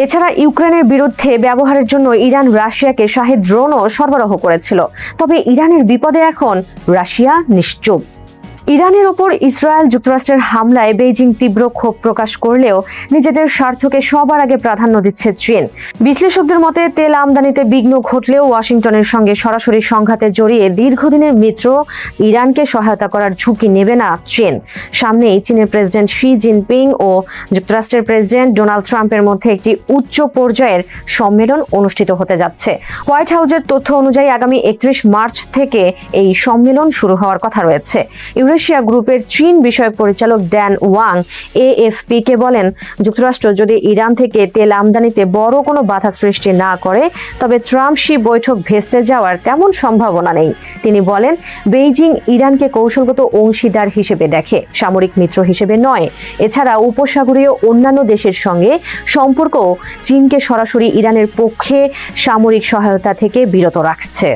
এছাড়া ইউক্রেনের বিরুদ্ধে ব্যবহারের জন্য ইরান রাশিয়াকে শাহেদ ড্রোনও সরবরাহ করেছিল। তবে ইরানের বিপদে এখন রাশিয়া নিশ্চুপ। ইরানের ওপর ইসরায়েল যুক্তরাষ্ট্রের হামলায় বেইজিং তীব্র ক্ষোভ প্রকাশ করলেও নিজেদের স্বার্থকে সবার আগে প্রাধান্য দিচ্ছে চীন। বিশ্লেষকদের মতে, তেল আমদানিতে বিঘ্ন ঘটলেও ওয়াশিংটনের সঙ্গে সরাসরি সংঘাতে জড়িয়ে দীর্ঘদিনের মিত্র ইরানকে সহায়তা করার ঝুঁকি নেবে না চীন। সামনেই চীনের প্রেসিডেন্ট শি জিনপিং ও যুক্তরাষ্ট্রের প্রেসিডেন্ট ডোনাল্ড ট্রাম্পের মধ্যে একটি উচ্চ পর্যায়ের সম্মেলন অনুষ্ঠিত হতে যাচ্ছে। হোয়াইট হাউসের তথ্য অনুযায়ী আগামী 31 মার্চ থেকে এই সম্মেলন শুরু হওয়ার কথা রয়েছে। ইউরেশিয়া গ্রুপের চীন বিষয়ক পরিচালক ড্যান ওয়াং এএফপি-কে বলেন, যুক্তরাষ্ট্র যদি ইরান থেকে তেল আমদানিতে বড় কোনো বাধা সৃষ্টি না করে, তবে ট্রাম্প শি বৈঠক ভেস্তে যাওয়ার তেমন সম্ভাবনা নেই। তিনি বলেন, বেইজিং ইরানকে কৌশলগত অংশীদার হিসেবে দেখে, সামরিক মিত্র হিসেবে নয়। এছাড়া উপসাগরীয় অন্যান্য দেশের সঙ্গে সম্পর্ক চীনকে সরাসরি ইরানের পক্ষে সামরিক সহায়তা থেকে বিরত রাখছে।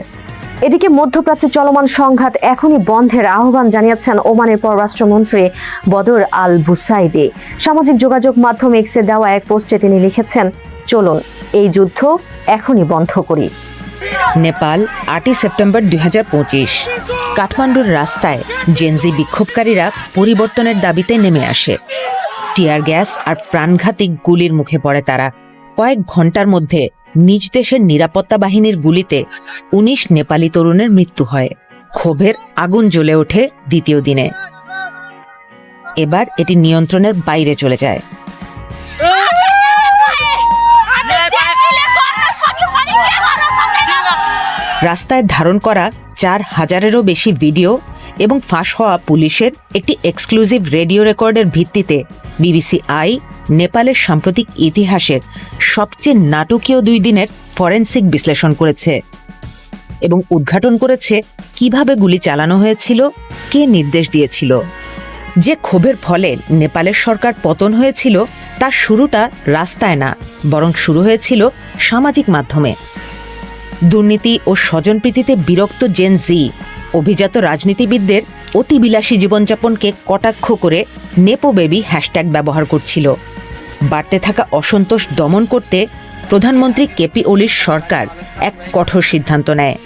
এদিকে মধ্যপ্রাচ্যে চলমান সংঘাত এখনই বন্ধের আহ্বান জানিয়েছেন ওমানের পররাষ্ট্রমন্ত্রী বদর আল বুসাইদি। সামাজিক যোগাযোগ মাধ্যম এক্সে দেওয়া এক পোস্টে তিনি লিখেছেন, চলুন এই যুদ্ধ এখনই বন্ধ করি। নেপাল 8 সেপ্টেম্বর 2025। কাঠমান্ডুর রাস্তায় জেনজি বিক্ষোভকারীরা পরিবর্তনের দাবিতে নেমে আসে। টিয়ার গ্যাস আর প্রাণঘাতী গুলির মুখে পড়ে তারা। কয়েক ঘন্টার মধ্যে নিজ দেশের নিরাপত্তা বাহিনীর গুলিতে 19 নেপালি তরুণের মৃত্যু হয়। ক্ষোভের আগুন জ্বলে ওঠে দ্বিতীয় দিনে। এবার এটি নিয়ন্ত্রণের বাইরে চলে যায়। রাস্তায় ধারণ করা 4000-এরও বেশি ভিডিও এবং ফাঁস হওয়া পুলিশের একটি এক্সক্লুসিভ রেডিও রেকর্ডের ভিত্তিতে বিবিসি আই নেপালের সাম্প্রতিক ইতিহাসের সবচেয়ে নাটকীয় 2 দিনের ফরেনসিক বিশ্লেষণ করেছে এবং উদ্ঘাটন করেছে কিভাবে গুলি চালানো হয়েছিল, কে নির্দেশ দিয়েছিল। যে ক্ষোভের ফলে নেপালের সরকার পতন হয়েছিল, তার শুরুটা রাস্তায় না, বরং শুরু হয়েছিল সামাজিক মাধ্যমে। দুর্নীতি ও স্বজনপ্রীতিতে বিরক্ত জেন জি অভিজাত রাজনীতিবিদদের অতিবিলাসী জীবনযাপনকে কটাক্ষ করে নেপো বেবি হ্যাশট্যাগ ব্যবহার করছিল। বাড়তে থাকা অসন্তোষ দমন করতে প্রধানমন্ত্রী কেপি ওলির সরকার এক কঠোর সিদ্ধান্ত নেয়।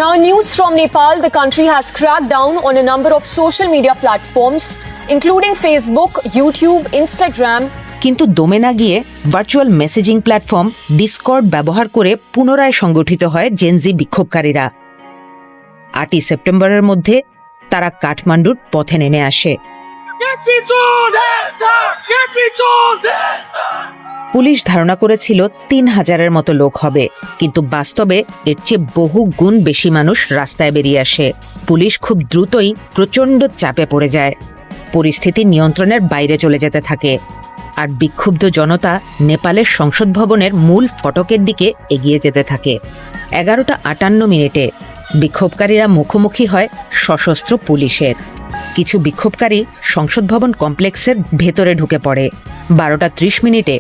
Now, news from Nepal. The country has cracked down on a number of social media platforms, including Facebook, YouTube, Instagram. কিন্তু দমে না গিয়ে ভার্চুয়াল মেসেজিং প্ল্যাটফর্ম ডিসকর্ড ব্যবহার করে পুনরায় সংগঠিত হয় জেনজি বিক্ষোভকারীরা। 8 সেপ্টেম্বরের মধ্যে তারা কাঠমান্ডুর পথে নেমে আসে। পুলিশ ধারণা করেছিল 3000-এর মতো লোক হবে, কিন্তু বাস্তবে এর চেয়ে বহু গুণ বেশি মানুষ রাস্তায় বেরিয়ে আসে। পুলিশ খুব দ্রুতই প্রচণ্ড চাপে পড়ে যায়। পরিস্থিতি নিয়ন্ত্রণের বাইরে চলে যেতে থাকে, আর বিক্ষুব্ধ জনতা নেপালের সংসদ ভবনের মূল ফটকের দিকে এগিয়ে যেতে থাকে। 11:58 বিক্ষোভকারীরা মুখোমুখি হয় সশস্ত্র পুলিশের। কিছু বিক্ষোভকারী সংসদ ভবন কমপ্লেক্সের ভেতরে ঢুকে পড়ে। 12:30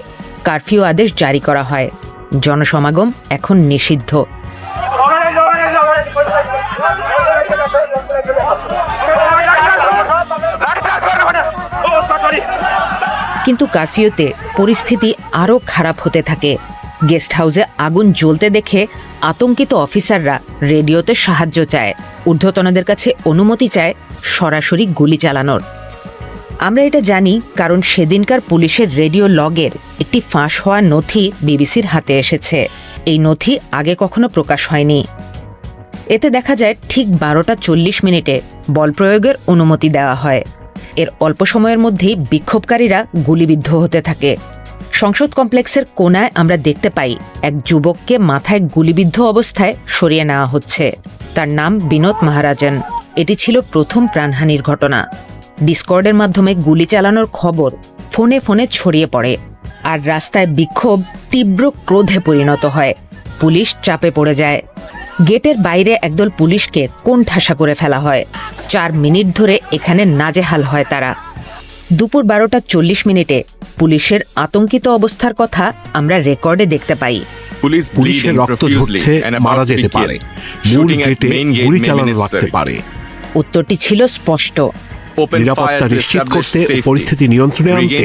কারফিউ আদেশ জারি করা হয়। জনসমাগম এখন নিষিদ্ধ। কিন্তু কারফিউতে পরিস্থিতি আরও খারাপ হতে থাকে। গেস্ট হাউসে আগুন জ্বলতে দেখে আতঙ্কিত অফিসাররা রেডিওতে সাহায্য চায়, ঊর্ধ্বতনদের কাছে অনুমতি চায় সরাসরি গুলি চালানোর। আমরা এটা জানি কারণ সেদিনকার পুলিশের রেডিও লগের একটি ফাঁস হওয়া নথি বিবিসির হাতে এসেছে। এই নথি আগে কখনো প্রকাশ হয়নি। এতে দেখা যায় ঠিক 12:40 বল প্রয়োগের অনুমতি দেওয়া হয়। এর অল্প সময়ের মধ্যেই বিক্ষোভকারীরা গুলিবিদ্ধ হতে থাকে। সংসদ কমপ্লেক্সের কোনায় আমরা দেখতে পাই এক যুবককে মাথায় গুলিবিদ্ধ অবস্থায় সরিয়ে নেওয়া হচ্ছে। তার নাম বিনোদ মহারাজন। এটি ছিল প্রথম প্রাণহানির ঘটনা। ডিসকর্ডের মাধ্যমে গুলি চালানোর খবর ফোনে ফোনে ছড়িয়ে পড়ে, আর রাস্তায় বিক্ষোভ তীব্র ক্রোধে পরিণত হয়। পুলিশ চাপে পড়ে যায়। গেটের বাইরে একদল পুলিশকে কোণঠাসা করে ফেলা হয়। 4 মিনিট ধরে এখানে নাজেহাল হয় তারা। দুপুর 12:40 পুলিশের আতঙ্কিত অবস্থার কথা আমরা রেকর্ডে দেখতে পাই। পুলিশের রক্ত ঝরছে, মারা যেতে পারে, মূল গেটে গুলি চালানো লাগতে পারে। উত্তরটি ছিল স্পষ্ট। নিরাপত্তা নিশ্চিত করতে ও পরিস্থিতি নিয়ন্ত্রণে আনতে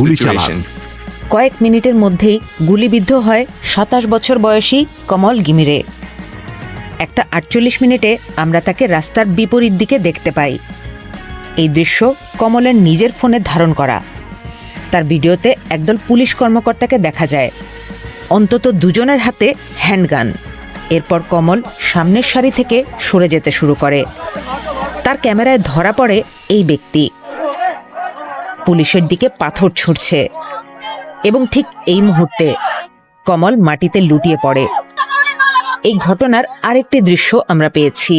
গুলি চালান। কয়েক মিনিটের মধ্যেই গুলিবিদ্ধ হয় 27 বছর বয়সী কমল গিমিরে। 1:48 আমরা তাকে রাস্তার বিপরীত দিকে দেখতে পাই। এই দৃশ্য কমলের নিজের ফোনে ধারণ করা। তার ভিডিওতে একদল পুলিশ কর্মকর্তাকে দেখা যায়, অন্তত 2 জনের হাতে হ্যান্ডগান। এরপর কমল সামনের সারি থেকে সরে যেতে শুরু করে। তার ক্যামেরায় ধরা পড়ে এই ব্যক্তি পুলিশের দিকে পাথর ছুঁড়ছে, এবং ঠিক এই মুহূর্তে কমল মাটিতে লুটিয়ে পড়ে। এই ঘটনার আরেকটি দৃশ্য আমরা পেয়েছি।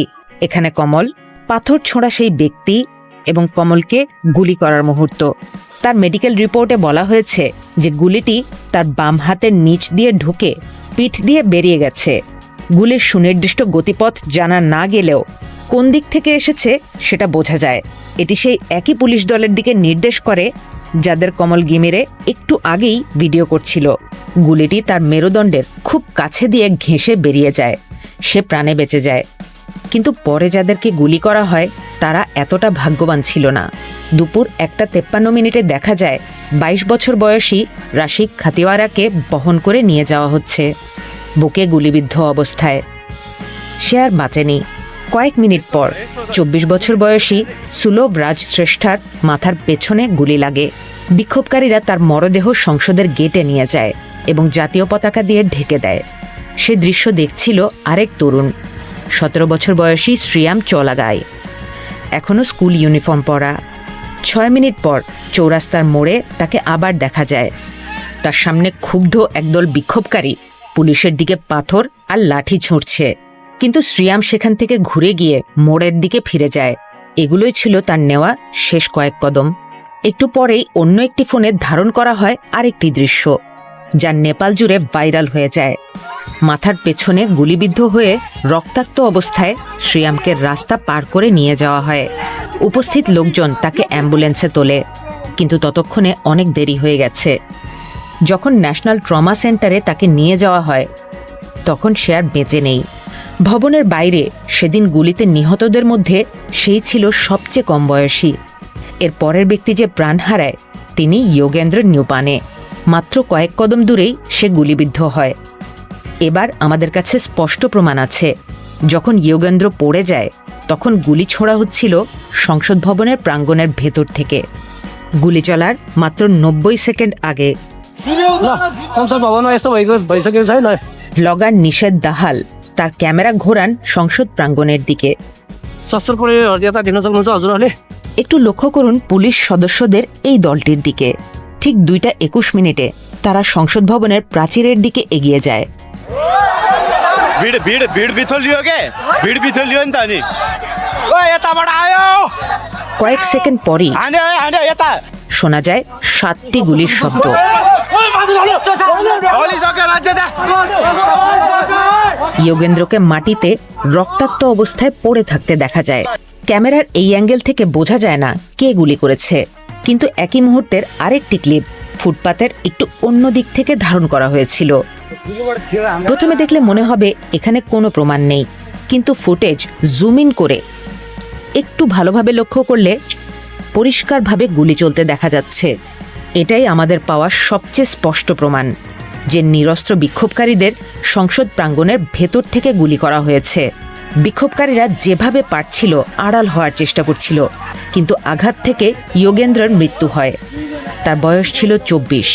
এখানে কমল, পাথর ছোঁড়া সেই ব্যক্তি এবং কমলকে গুলি করার মুহূর্ত। তার মেডিকেল রিপোর্টে বলা হয়েছে যে গুলিটি তার বাম হাতের নিচ দিয়ে ঢুকে পিঠ দিয়ে বেরিয়ে গেছে। গুলির সুনির্দিষ্ট গতিপথ জানা না গেলেও কোন দিক থেকে এসেছে সেটা বোঝা যায়। এটি সেই একই পুলিশ দলের দিকে নির্দেশ করে যাদের কমল গিমিরে একটু আগেই ভিডিও করছিল। গুলিটি তার মেরুদণ্ডের খুব কাছে দিয়ে ঘেঁষে বেরিয়ে যায়। সে প্রাণে বেঁচে যায়। কিন্তু পরে যাদেরকে গুলি করা হয় তারা এতটা ভাগ্যবান ছিল না। দুপুর 1:53 দেখা যায় 22 বছর বয়সী রাশিক খাতিওয়ারাকে বহন করে নিয়ে যাওয়া হচ্ছে, বুকে গুলিবিদ্ধ অবস্থায়। সে আর বাঁচেনি। কয়েক মিনিট পর 24 বছর বয়সী সুলভ রাজ শ্রেষ্ঠার মাথার পেছনে গুলি লাগে। বিক্ষোভকারীরা তার মরদেহ সংসদের গেটে নিয়ে যায় এবং জাতীয় পতাকা দিয়ে ঢেকে দেয়। সে দৃশ্য দেখছিল আরেক তরুণ, 17 বছর বয়সী শ্রিয়াম চলাগাই, এখনও স্কুল ইউনিফর্ম পরা। 6 মিনিট পর চৌরাস্তার মোড়ে তাকে আবার দেখা যায়। তার সামনে ক্ষুব্ধ একদল বিক্ষোভকারী পুলিশের দিকে পাথর আর লাঠি ছুঁড়ছে, কিন্তু শ্রিয়াম সেখান থেকে ঘুরে গিয়ে মোড়ের দিকে ফিরে যায়। এগুলোই ছিল তার নেওয়া শেষ কয়েক কদম। একটু পরেই অন্য একটি ফোনে ধারণ করা হয় আরেকটি দৃশ্য, যা নেপাল জুড়ে ভাইরাল হয়ে যায়। মাথার পেছনে গুলিবিদ্ধ হয়ে রক্তাক্ত অবস্থায় শ্রিয়ামকে রাস্তা পার করে নিয়ে যাওয়া হয়। উপস্থিত লোকজন তাকে অ্যাম্বুলেন্সে তোলে, কিন্তু ততক্ষণে অনেক দেরি হয়ে গেছে। যখন ন্যাশনাল ট্রমা সেন্টারে তাকে নিয়ে যাওয়া হয় তখন সে আর বেঁচে নেই। ভবনের বাইরে সেদিন গুলিতে নিহতদের মধ্যে সেই ছিল সবচেয়ে কম বয়সী। এর পরের ব্যক্তি যে প্রাণ হারায় তিনি যোগেন্দ্র নিউপানে। মাত্র কয়েক কদম দূরেই সে গুলিবিদ্ধ হয়। এবার আমাদের কাছে স্পষ্ট প্রমাণ আছে, যখন যোগেন্দ্র পড়ে যায় তখন গুলি ছোড়া হচ্ছিল সংসদ ভবনের প্রাঙ্গণের ভেতর থেকে। গুলি চলার মাত্র 90 সেকেন্ড আগে ব্লগার নিষেধ দাহাল তার ক্যামেরা ঘোরান সংসদ প্রাঙ্গণের দিকে। একটু লক্ষ্য করুন পুলিশ সদস্যদের এই দলটির দিকে। ঠিক 2:21 তারা সংসদ ভবনের প্রাচীরের দিকে এগিয়ে যায়। কয়েক সেকেন্ড পরই শোনা যায় 7টি গুলির শব্দ। যোগেন্দ্রকে মাটিতে রক্তাক্ত অবস্থায় পড়ে থাকতে দেখা যায়। ক্যামেরার এই অ্যাঙ্গেল থেকে বোঝা যায় না কে গুলি করেছে, কিন্তু একই মুহূর্তের আরেকটি ক্লিপ ফুটপাতের একটু অন্য দিক থেকে ধারণ করা হয়েছিল। প্রথমে দেখলে মনে হবে এখানে কোনো প্রমাণ নেই, কিন্তু ফুটেজ জুম ইন করে একটু ভালোভাবে লক্ষ্য করলে পরিষ্কারভাবে গুলি চলতে দেখা যাচ্ছে। এটাই আমাদের পাওয়া সবচেয়ে স্পষ্ট প্রমাণ যে নিরস্ত্র বিক্ষোভকারীদের সংসদ প্রাঙ্গণের ভেতর থেকে গুলি করা হয়েছে। বিক্ষোভকারীরা যেভাবে পারছিল আড়াল হওয়ার চেষ্টা করছিল, কিন্তু আঘাত থেকে যোগেন্দ্রের মৃত্যু হয়। তার বয়স ছিল 24।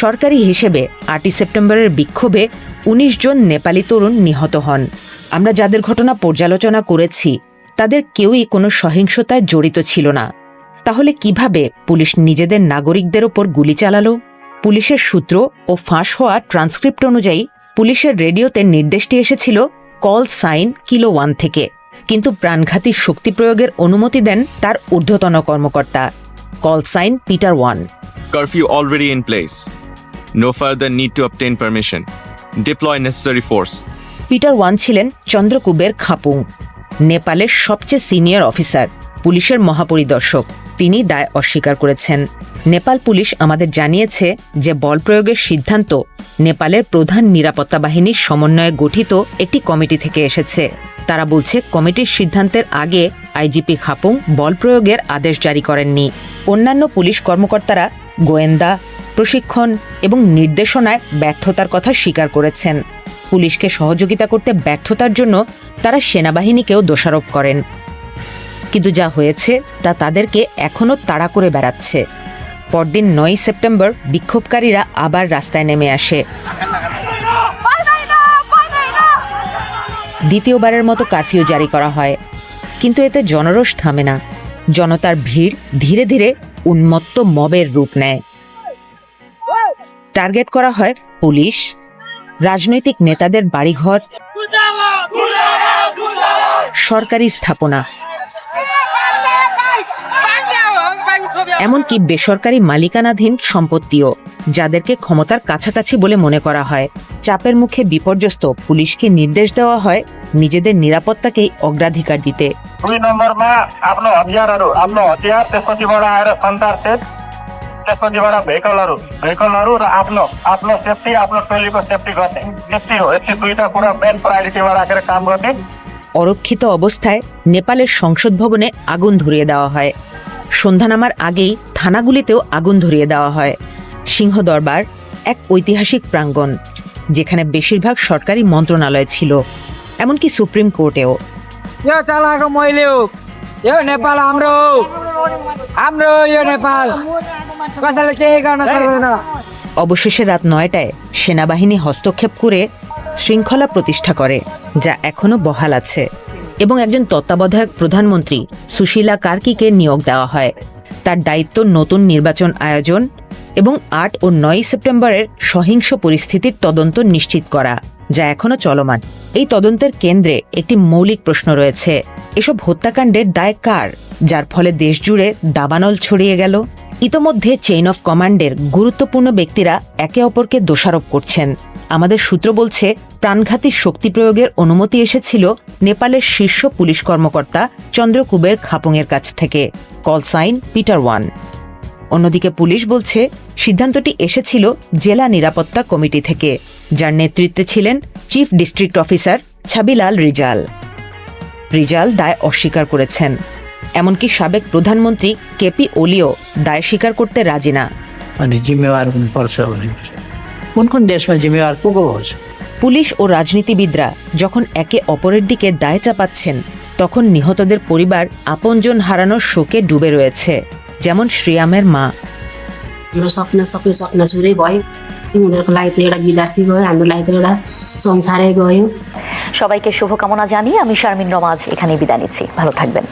সরকারি হিসেবে 8 সেপ্টেম্বরের বিক্ষোভে 19 জন নেপালি তরুণ নিহত হন, আমরা যাদের ঘটনা পর্যালোচনা করেছি তাদের কেউই কোনো সহিংসতায় জড়িত ছিল না। তাহলে কিভাবে পুলিশ নিজেদের নাগরিকদের ওপর গুলি চালালো? পুলিশের সূত্র ও ফাঁস হওয়া ট্রান্সক্রিপ্ট অনুযায়ী পুলিশের রেডিওতে নির্দেশটি এসেছিল কল সাইন কিলো 1 থেকে, কিন্তু প্রাণঘাতী শক্তি প্রয়োগের অনুমতি দেন তার ঊর্ধ্বতন কর্মকর্তা call sign Peter 1। Curfew already in place. No further need to obtain permission. Deploy necessary force. Peter 1 ছিলেন চন্দ্রকুবের খাপুং, নেপালের সবচেয়ে সিনিয়র অফিসার, পুলিশের মহাপরিদর্শক। তিনি দায় অস্বীকার করেছেন। নেপাল পুলিশ আমাদের জানিয়েছে যে বল প্রয়োগের সিদ্ধান্ত নেপালের প্রধান নিরাপত্তা বাহিনীর সমন্বয়ে গঠিত একটি কমিটি থেকে এসেছে। তারা বলছে কমিটির সিদ্ধান্তের আগে আইজিপি খাপুং বল প্রয়োগের আদেশ জারি করেননি। অন্যান্য পুলিশ কর্মকর্তারা গোয়েন্দা, প্রশিক্ষণ এবং নির্দেশনায় ব্যর্থতার কথা স্বীকার করেছেন। পুলিশকে সহযোগিতা করতে ব্যর্থতার জন্য তারা সেনাবাহিনীকেও দোষারোপ করেন। কিন্তু যা হয়েছে তা তাদেরকে এখনও তাড়া করে বেড়াচ্ছে। পরদিন 9 সেপ্টেম্বর বিক্ষোভকারীরা আবার রাস্তায় নেমে আসে। দ্বিতীয়বারের মতো কারফিউ জারি করা হয়, কিন্তু এতে জনরোষ থামে না। জনতার ভিড় ধীরে ধীরে উন্মত্ত মবের রূপ নেয়। টার্গেট করা হয় পুলিশ, রাজনৈতিক নেতাদের বাড়িঘর, সরকারি স্থাপনা, এমনকি বেসরকারি মালিকানাধীন সম্পত্তিও, যাদেরকে ক্ষমতার কাছাকাছি বলে মনে করা হয়। চাপের মুখে বিপর্যস্ত পুলিশকে নির্দেশ দেওয়া হয় নিজেদের নিরাপত্তাকেই অগ্রাধিকার দিতে। 2 नम्बरमा आफ्नो हतियारहरू, आफ्नो हतियार, त्यसपछिबाट आएर सन्तार सेट, त्यसपछिबाट भेहिकलहरू र आफ्नो सेफ्टी, आफ्नो टोलीको सेफ्टी गर्ने। यति हो, यति दुईटा कुरा मेन प्रायोरिटीमा राखेर काम गर्ने। অরক্ষিত অবস্থায় নেপালের সংসদ ভবনে আগুন ধরিয়ে দেওয়া হয়। সন্ধ্যা নামার আগেই থানাগুলিতেও আগুন ধরিয়ে দেওয়া হয়। সিংহদরবার এক ঐতিহাসিক প্রাঙ্গণ, যেখানে বেশিরভাগ সরকারি মন্ত্রণালয় ছিল, এমনকি সুপ্রিম কোর্টেও। অবশেষে রাত 9টায় সেনাবাহিনী হস্তক্ষেপ করে শৃঙ্খলা প্রতিষ্ঠা করে, যা এখনো বহাল আছে, এবং একজন তত্ত্বাবধায়ক প্রধানমন্ত্রী সুশীলা কার্কিকে নিয়োগ দেওয়া হয়। তার দায়িত্ব নতুন নির্বাচন আয়োজন এবং 8 ও 9 সেপ্টেম্বরের সহিংস পরিস্থিতির তদন্ত নিশ্চিত করা, যা এখনো চলমান। এই তদন্তের কেন্দ্রে একটি মৌলিক প্রশ্ন রয়েছে: এসব হত্যাকাণ্ডের দায় কার, যার ফলে দেশজুড়ে দাবানল ছড়িয়ে গেল? ইতোমধ্যে চেইন অফ কমান্ডের গুরুত্বপূর্ণ ব্যক্তিরা একে অপরকে দোষারোপ করছেন। আমাদের সূত্র বলছে প্রাণঘাতী শক্তি প্রয়োগের অনুমতি এসেছিল নেপালের শীর্ষ পুলিশ কর্মকর্তা চন্দ্রকুবের খাপুংয়ের কাছ থেকে, কল সাইন পিটার 1। অন্যদিকে পুলিশ বলছে সিদ্ধান্তটি এসেছিল জেলা নিরাপত্তা কমিটি থেকে, যার নেতৃত্বে ছিলেন চিফ ডিস্ট্রিক্ট অফিসার ছাবিলাল রিজাল দায় অস্বীকার করেছেন। এমনকি সাবেক প্রধানমন্ত্রী কেপি ওলিও দায় স্বীকার করতে রাজি না। পুলিশ ও রাজনীতিবিদরা যখন একে অপরের দিকে দায় চাপাচ্ছেন, তখন নিহতদের পরিবার আপনজন হারানোর শোকে ডুবে রয়েছে, যেমন শ্রিয়ামের মা। सबै सपना सुरै भयो। उनीहरूको लागि त एउटा विद्यार्थी गयो, हाम्रो लागि त एउटा संसारै गयो। সবাইকে শুভকামনা জানিয়ে আমি শারমিন রমাজ এখানে বিদায় নিচ্ছি। ভালো থাকবেন।